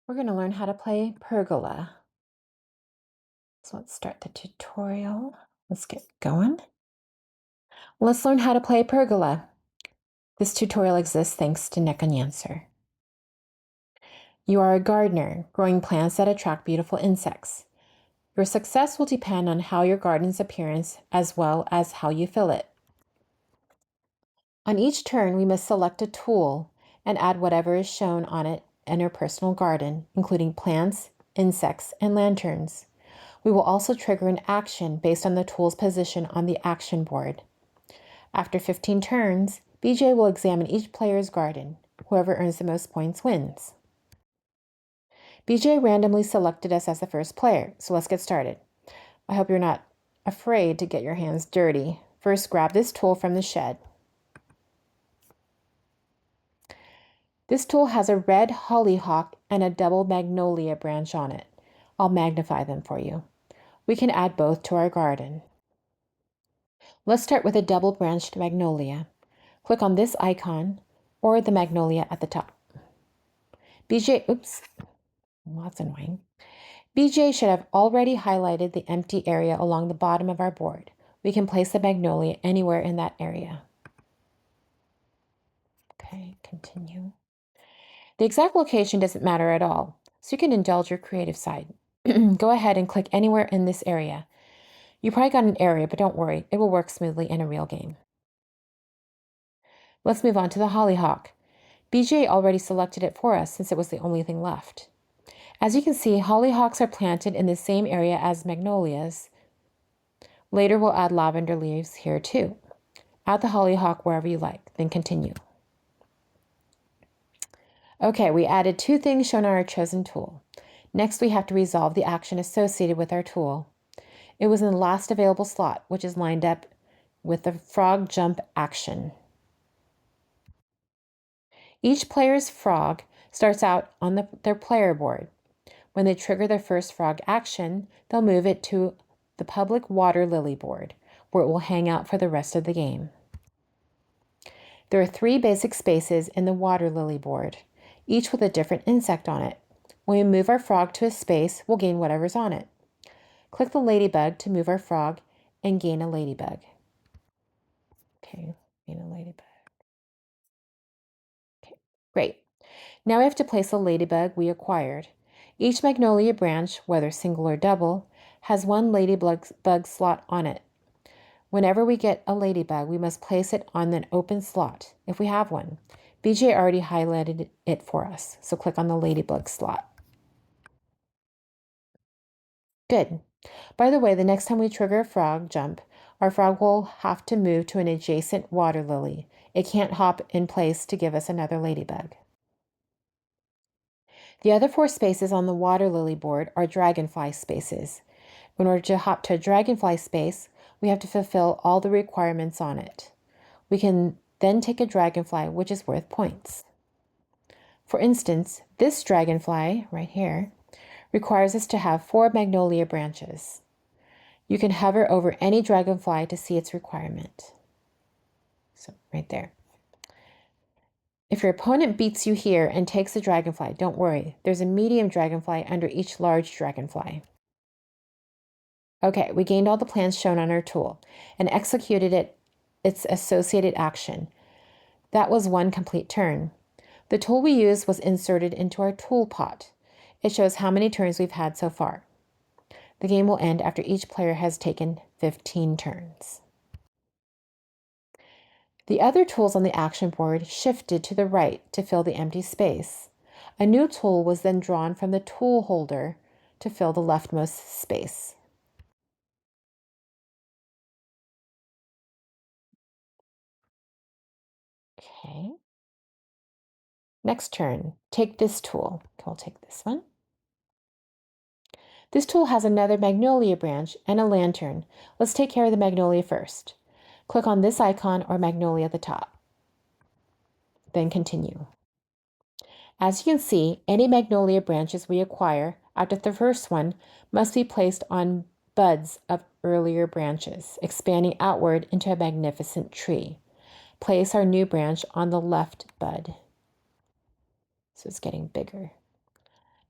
We're going to learn how to play Pergola. So let's start the tutorial. Let's get going. Let's learn how to play Pergola. This tutorial exists thanks to Nick and Yancer. You are a gardener, growing plants that attract beautiful insects. Your success will depend on how your garden's appearance as well as how you fill it. On each turn, we must select a tool and add whatever is shown on it in our personal garden, including plants, insects, and lanterns. We will also trigger an action based on the tool's position on the action board. After 15 turns, BJ will examine each player's garden. Whoever earns the most points wins. BJ randomly selected us as the first player, so let's get started. I hope you're not afraid to get your hands dirty. First, grab this tool from the shed. This tool has a red hollyhock and a double magnolia branch on it. I'll magnify them for you. We can add both to our garden. Let's start with a double-branched magnolia. Click on this icon or the magnolia at the top. Oops, that's annoying. BJ should have already highlighted the empty area along the bottom of our board. We can place the magnolia anywhere in that area. Okay, continue. The exact location doesn't matter at all, so you can indulge your creative side. Go ahead and click anywhere in this area. You probably got an area, but don't worry, it will work smoothly in a real game. Let's move on to the hollyhock. BJ already selected it for us since it was the only thing left. As you can see, hollyhocks are planted in the same area as magnolias. Later we'll add lavender leaves here too. Add the hollyhock wherever you like, then continue. Okay, we added two things shown on our chosen tool. Next, we have to resolve the action associated with our tool. It was in the last available slot, which is lined up with the frog jump action. Each player's frog starts out on their player board. When they trigger their first frog action, they'll move it to the public water lily board, where it will hang out for the rest of the game. There are 3 basic spaces in the water lily board, each with a different insect on it. When we move our frog to a space, we'll gain whatever's on it. Click the ladybug to move our frog and gain a ladybug. Okay, gain a ladybug. Okay, great. Now we have to place a ladybug we acquired. Each magnolia branch, whether single or double, has 1 ladybug slot on it. Whenever we get a ladybug, we must place it on an open slot, if we have one. BJ already highlighted it for us, so click on the ladybug slot. Good. By the way, the next time we trigger a frog jump, our frog will have to move to an adjacent water lily. It can't hop in place to give us another ladybug. The other 4 spaces on the water lily board are dragonfly spaces. In order to hop to a dragonfly space, we have to fulfill all the requirements on it. We can then take a dragonfly, which is worth points. For instance, this dragonfly right here requires us to have 4 magnolia branches. You can hover over any dragonfly to see its requirement. So right there. If your opponent beats you here and takes the dragonfly, don't worry. There's a medium dragonfly under each large dragonfly. Okay, we gained all the plants shown on our tool and executed its associated action. That was 1 complete turn. The tool we used was inserted into our tool pot. It shows how many turns we've had so far. The game will end after each player has taken 15 turns. The other tools on the action board shifted to the right to fill the empty space. A new tool was then drawn from the tool holder to fill the leftmost space. Okay. Next turn, take this tool. We'll take this one. This tool has another magnolia branch and a lantern. Let's take care of the magnolia first. Click on this icon or magnolia at the top. Then continue. As you can see, any magnolia branches we acquire after the first one must be placed on buds of earlier branches, expanding outward into a magnificent tree. Place our new branch on the left bud. So it's getting bigger.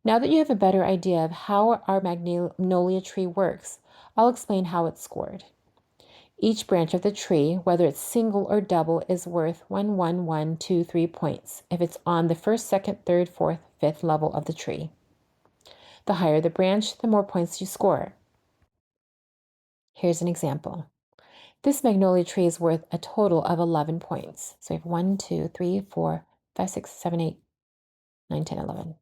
Now that you have a better idea of how our magnolia tree works, I'll explain how it's scored. Each branch of the tree, whether it's single or double, is worth 1, 1, 1, 2, 3 points if it's on the first, second, third, fourth, fifth level of the tree. The higher the branch, the more points you score. Here's an example. This magnolia tree is worth a total of 11 points. So we have 1, 2, 3, 4, 5, 6, 7, 8, 9, 10, 11.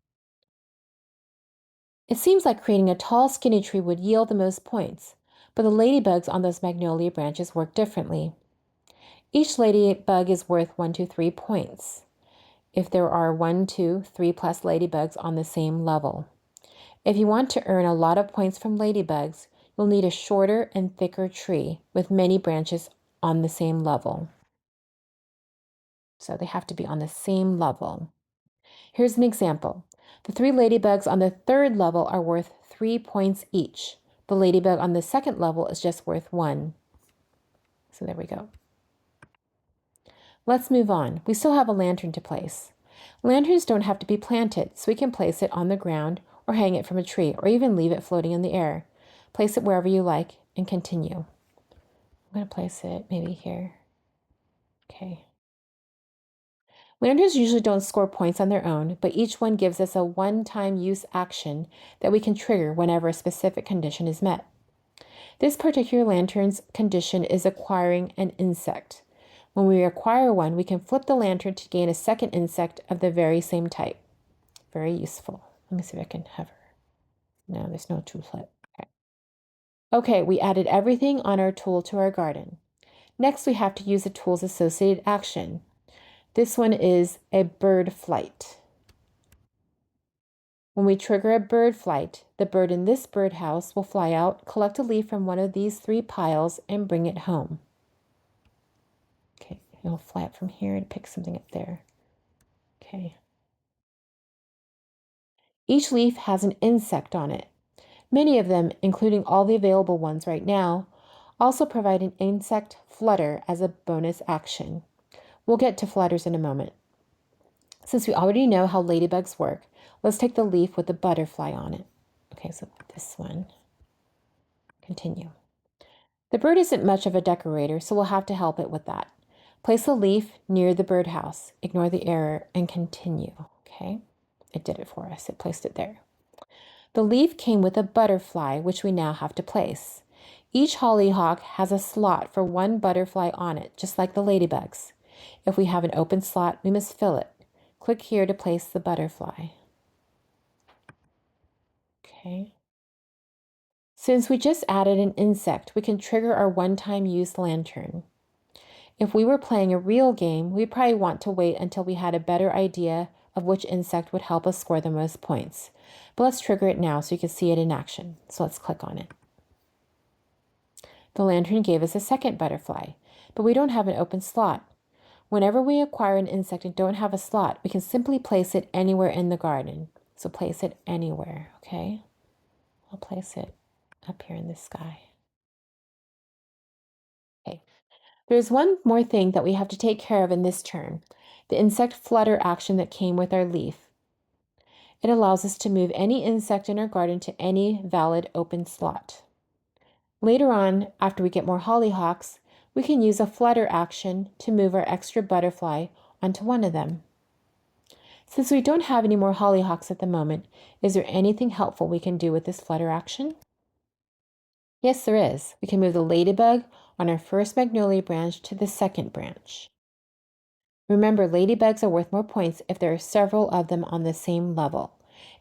It seems like creating a tall, skinny tree would yield the most points, but the ladybugs on those magnolia branches work differently. Each ladybug is worth 1, 2, 3 points if there are 1, 2, 3 plus ladybugs on the same level. If you want to earn a lot of points from ladybugs, you'll need a shorter and thicker tree with many branches on the same level. So they have to be on the same level. Here's an example. The 3 ladybugs on the third level are worth 3 points each. The ladybug on the second level is just worth 1. So there we go. Let's move on. We still have a lantern to place. Lanterns don't have to be planted, so we can place it on the ground or hang it from a tree or even leave it floating in the air. Place it wherever you like and continue. I'm going to place it maybe here. Okay. Lanterns usually don't score points on their own, but each one gives us a one-time use action that we can trigger whenever a specific condition is met. This particular lantern's condition is acquiring an insect. When we acquire one, we can flip the lantern to gain a second insect of the very same type. Very useful. Let me see if I can hover. No, there's no tool flip. Okay, we added everything on our tool to our garden. Next, we have to use the tool's associated action. This one is a bird flight. When we trigger a bird flight, the bird in this birdhouse will fly out, collect a leaf from one of these 3 piles, and bring it home. Okay, it'll fly up from here and pick something up there. Okay. Each leaf has an insect on it. Many of them, including all the available ones right now, also provide an insect flutter as a bonus action. We'll get to flutters in a moment. Since we already know how ladybugs work, let's take the leaf with the butterfly on it. Okay, so this one. Continue. The bird isn't much of a decorator, so we'll have to help it with that. Place a leaf near the birdhouse. Ignore the error and continue. Okay, it did it for us. It placed it there. The leaf came with a butterfly, which we now have to place. Each hollyhock has a slot for 1 butterfly on it, just like the ladybugs. If we have an open slot, we must fill it. Click here to place the butterfly. Okay. Since we just added an insect, we can trigger our one-time use lantern. If we were playing a real game, we'd probably want to wait until we had a better idea of which insect would help us score the most points. But let's trigger it now so you can see it in action. So let's click on it. The lantern gave us a second butterfly, but we don't have an open slot. Whenever we acquire an insect and don't have a slot, we can simply place it anywhere in the garden. So place it anywhere, okay? I'll place it up here in the sky. Okay. There's one more thing that we have to take care of in this turn, the insect flutter action that came with our leaf. It allows us to move any insect in our garden to any valid open slot. Later on, after we get more hollyhocks, we can use a flutter action to move our extra butterfly onto one of them. Since we don't have any more hollyhocks at the moment, is there anything helpful we can do with this flutter action? Yes, there is. We can move the ladybug on our first magnolia branch to the second branch. Remember, ladybugs are worth more points if there are several of them on the same level.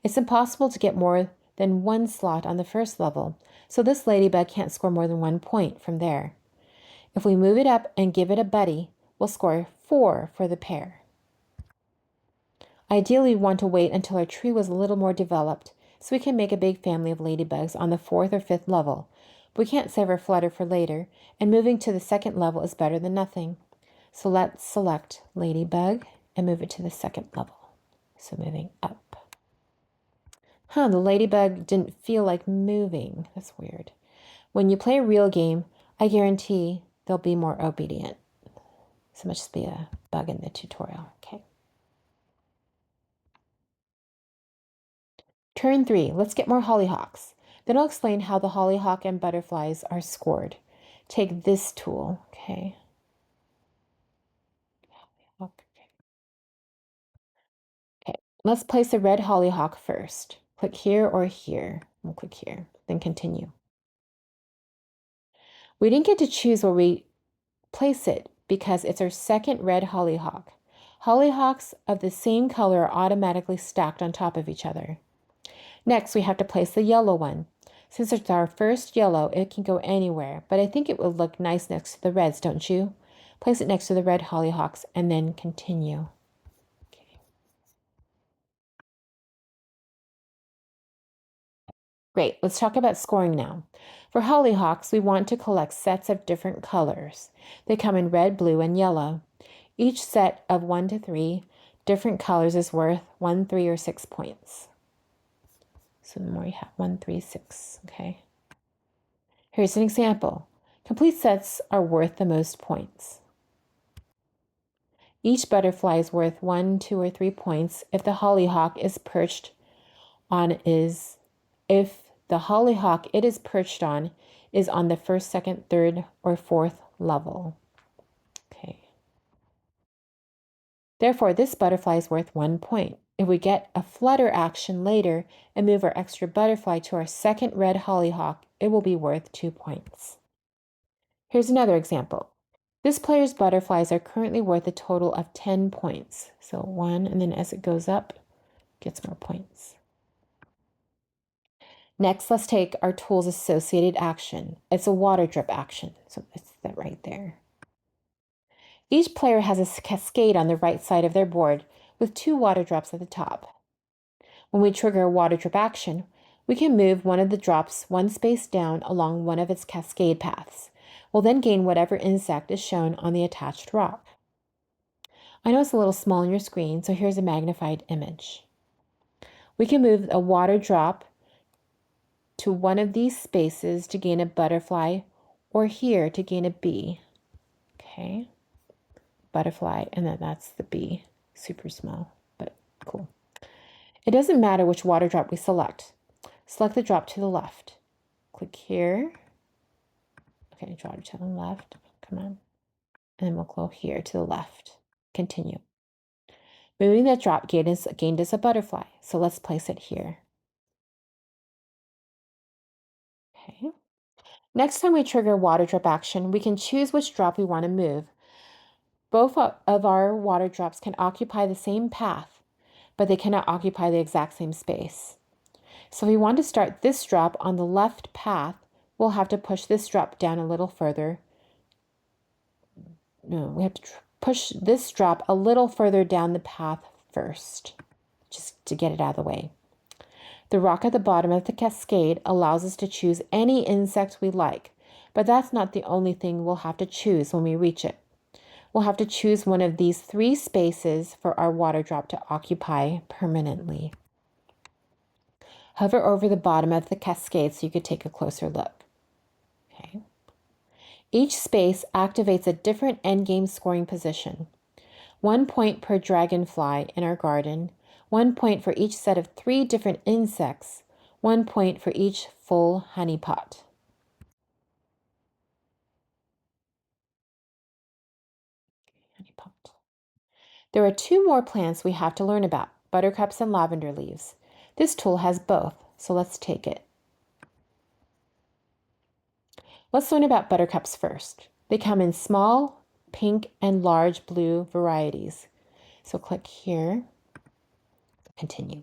It's impossible to get more than 1 slot on the first level, so this ladybug can't score more than 1 point from there. If we move it up and give it a buddy, we'll score 4 for the pair. Ideally, we want to wait until our tree was a little more developed so we can make a big family of ladybugs on the 4th or 5th level. We can't save our flutter for later, and moving to the second level is better than nothing. So let's select ladybug and move it to the second level. So moving up. The ladybug didn't feel like moving. That's weird. When you play a real game, I guarantee they'll be more obedient. So much be a bug in the tutorial. Okay. Turn 3, let's get more hollyhocks. Then I'll explain how the hollyhock and butterflies are scored. Take this tool, okay? Okay, let's place a red hollyhock first. Click here or here. We'll click here, then continue. We didn't get to choose where we place it because it's our second red hollyhock. Hollyhocks of the same color are automatically stacked on top of each other. Next, we have to place the yellow one. Since it's our first yellow, it can go anywhere, but I think it would look nice next to the reds, don't you? Place it next to the red hollyhocks and then continue. Great, let's talk about scoring now. For hollyhocks, we want to collect sets of different colors. They come in red, blue, and yellow. Each set of 1 to 3 different colors is worth 1, 3, or 6 points. So the more you have, 1, 3, 6, okay? Here's an example. Complete sets are worth the most points. Each butterfly is worth 1, 2, or 3 points if the hollyhock is perched on if the hollyhock it is perched on is on the first, second, third, or fourth level. Okay. Therefore, this butterfly is worth 1 point. If we get a flutter action later and move our extra butterfly to our second red hollyhock, it will be worth 2 points. Here's another example. This player's butterflies are currently worth a total of 10 points. So 1, and then as it goes up, gets more points. Next, let's take our tool's associated action. It's a water drip action, so it's that right there. Each player has a cascade on the right side of their board with 2 water drops at the top. When we trigger a water drip action, we can move one of the drops 1 space down along one of its cascade paths. We'll then gain whatever insect is shown on the attached rock. I know it's a little small on your screen, so here's a magnified image. We can move a water drop to one of these spaces to gain a butterfly, or here to gain a bee. Okay, butterfly, and then that's the bee. Super small, but cool. It doesn't matter which water drop we select. Select the drop to the left. Click here. Okay, drop it to the left. Come on. And then we'll go here to the left. Continue. Moving that drop gained us a butterfly, so let's place it here. Okay. Next time we trigger water drop action, we can choose which drop we want to move. Both of our water drops can occupy the same path, but they cannot occupy the exact same space. So if we want to start this drop on the left path, we'll have to push this drop down a little further. No, we have to push this drop a little further down the path first, just to get it out of the way. The rock at the bottom of the cascade allows us to choose any insect we like, but that's not the only thing we'll have to choose when we reach it. We'll have to choose one of these 3 spaces for our water drop to occupy permanently. Hover over the bottom of the cascade so you could take a closer look. Okay. Each space activates a different endgame scoring position. 1 point per dragonfly in our garden, 1 point for each set of 3 different insects, 1 point for each full honey pot. Honey pot. There are 2 more plants we have to learn about, buttercups and lavender leaves. This tool has both, so let's take it. Let's learn about buttercups first. They come in small, pink, and large blue varieties. So click here, continue.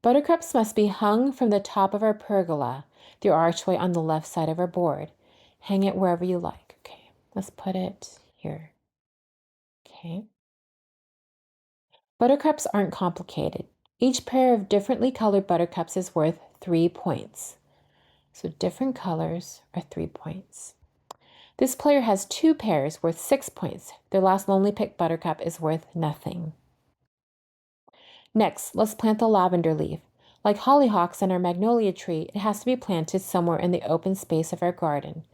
Buttercups must be hung from the top of our pergola, the archway on the left side of our board. Hang it wherever you like. Okay, let's put it here. Okay. Buttercups aren't complicated. Each pair of differently colored buttercups is worth 3 points. So different colors are 3 points. This player has 2 pairs worth 6 points. Their last lonely pick buttercup is worth nothing. Next, let's plant the lavender leaf. Like hollyhocks and our magnolia tree, it has to be planted somewhere in the open space of our garden.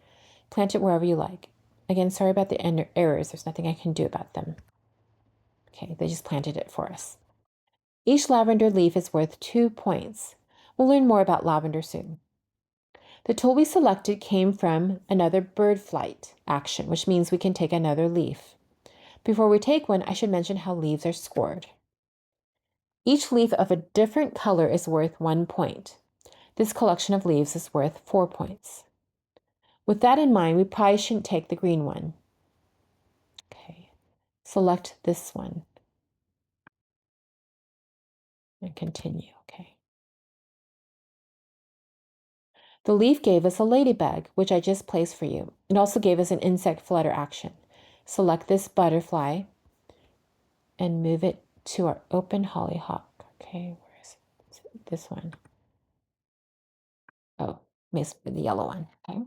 Plant it wherever you like. Again, sorry about the errors. There's nothing I can do about them. Okay, they just planted it for us. Each lavender leaf is worth 2 points. We'll learn more about lavender soon. The tool we selected came from another bird flight action, which means we can take another leaf. Before we take one, I should mention how leaves are scored. Each leaf of a different color is worth 1 point. This collection of leaves is worth 4 points. With that in mind, we probably shouldn't take the green one. Okay, select this one and continue. Okay. The leaf gave us a ladybug, which I just placed for you. It also gave us an insect flutter action. Select this butterfly and move it to our open hollyhock. Okay, where is it? Is it this one? Oh, missed the yellow one. Okay.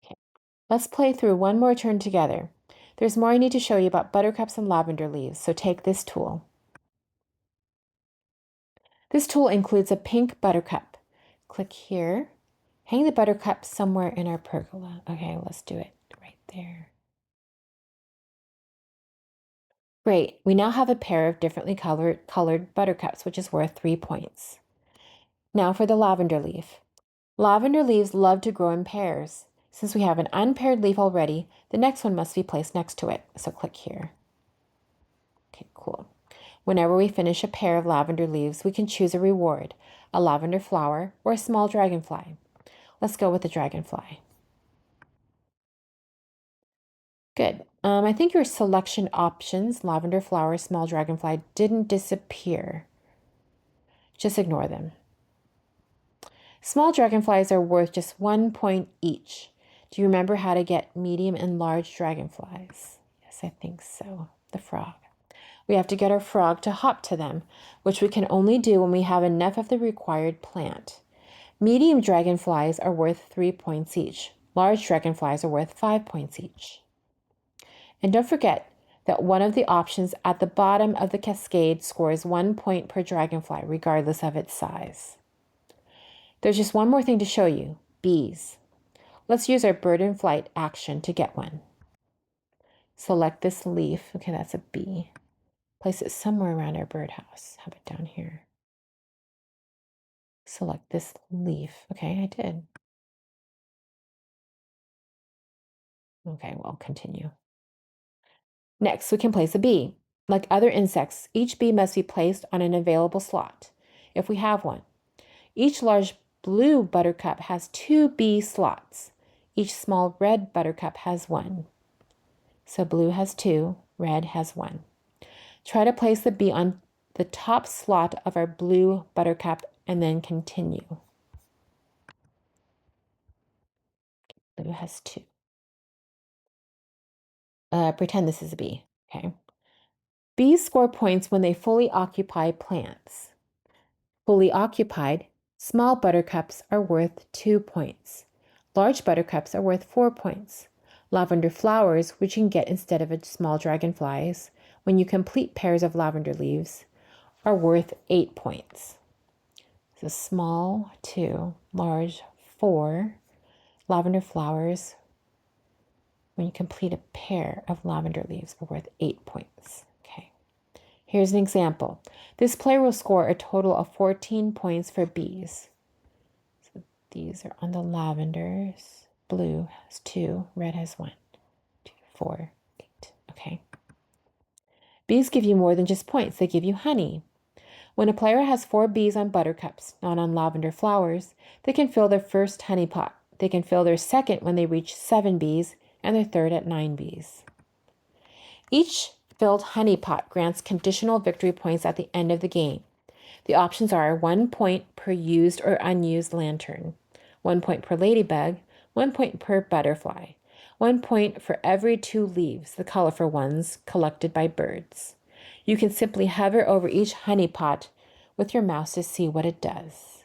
Okay. Let's play through one more turn together. There's more I need to show you about buttercups and lavender leaves, so take this tool. This tool includes a pink buttercup. Click here. Hang the buttercup somewhere in our pergola. Okay, let's do it right there. Great, we now have a pair of differently colored buttercups, which is worth 3 points. Now for the lavender leaf. Lavender leaves love to grow in pairs. Since we have an unpaired leaf already, the next one must be placed next to it, so click here. Okay, cool. Whenever we finish a pair of lavender leaves, we can choose a reward, a lavender flower or a small dragonfly. Let's go with the dragonfly. Good. I think your selection options, lavender flower, small dragonfly, didn't disappear. Just ignore them. Small dragonflies are worth just 1 point each. Do you remember how to get medium and large dragonflies? Yes, I think so. The frog. We have to get our frog to hop to them, which we can only do when we have enough of the required plant. Medium dragonflies are worth 3 points each. Large dragonflies are worth 5 points each. And don't forget that one of the options at the bottom of the cascade scores 1 point per dragonfly, regardless of its size. There's just one more thing to show you, bees. Let's use our bird in flight action to get one. Select this leaf. Okay, that's a bee. Place it somewhere around our birdhouse. Have it down here. Select this leaf. Okay, I did. Okay, well, continue. Next, we can place a bee. Like other insects, each bee must be placed on an available slot, if we have one. Each large blue buttercup has 2 bee slots. Each small red buttercup has 1. So blue has 2, red has 1. Try to place the bee on the top slot of our blue buttercup and then continue. Blue has 2. Pretend this is a bee, okay? Bees score points when they fully occupy plants. Fully occupied, small buttercups are worth 2 points. Large buttercups are worth 4 points. Lavender flowers, which you can get instead of a small dragonflies, when you complete pairs of lavender leaves, are worth 8 points. So small, 2, large, 4. Lavender flowers, when you complete a pair of lavender leaves, are worth 8 points. Okay. Here's an example. This player will score a total of 14 points for bees. So these are on the lavenders. Blue has 2, red has 1, 2, 4, 8. Okay. Bees give you more than just points. They give you honey. When a player has 4 bees on buttercups, not on lavender flowers, they can fill their first honey pot. They can fill their second when they reach 7 bees, and their third at 9 bees. Each filled honey pot grants conditional victory points at the end of the game. The options are 1 point per used or unused lantern, 1 point per ladybug, 1 point per butterfly, 1 point for every 2 leaves, the colorful ones collected by birds. You can simply hover over each honey pot with your mouse to see what it does.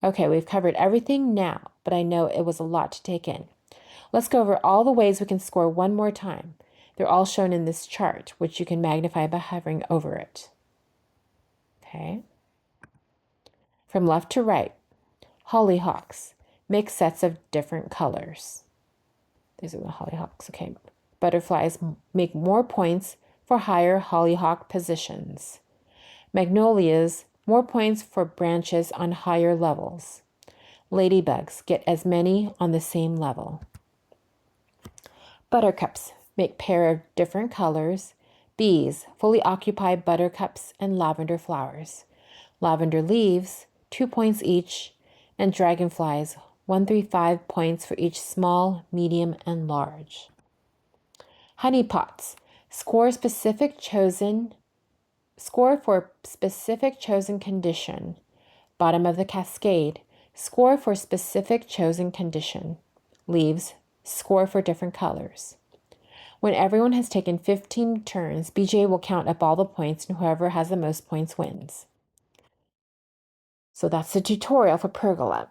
Okay, we've covered everything now, but I know it was a lot to take in. Let's go over all the ways we can score one more time. They're all shown in this chart, which you can magnify by hovering over it. Okay. From left to right, hollyhocks. Make sets of different colors. These are the hollyhocks. Okay. Butterflies make more points for higher hollyhock positions. Magnolias, more points for branches on higher levels. Ladybugs get as many on the same level. Buttercups make pair of different colors. Bees fully occupy buttercups and lavender flowers. Lavender leaves, 2 points each, and dragonflies, 1 through 5 points for each small, medium, and large. Honeypots score for specific chosen condition. Bottom of the cascade, score for specific chosen condition. Leaves, score for different colors. When everyone has taken 15 turns, BJ will count up all the points, and whoever has the most points wins. So that's the tutorial for Pergola.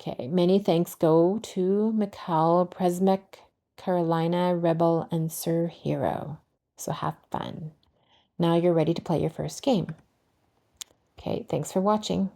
Okay, many thanks go to Mikhail, Presmek, Carolina, Rebel, and Sir Hero. So have fun. Now you're ready to play your first game. Okay, thanks for watching.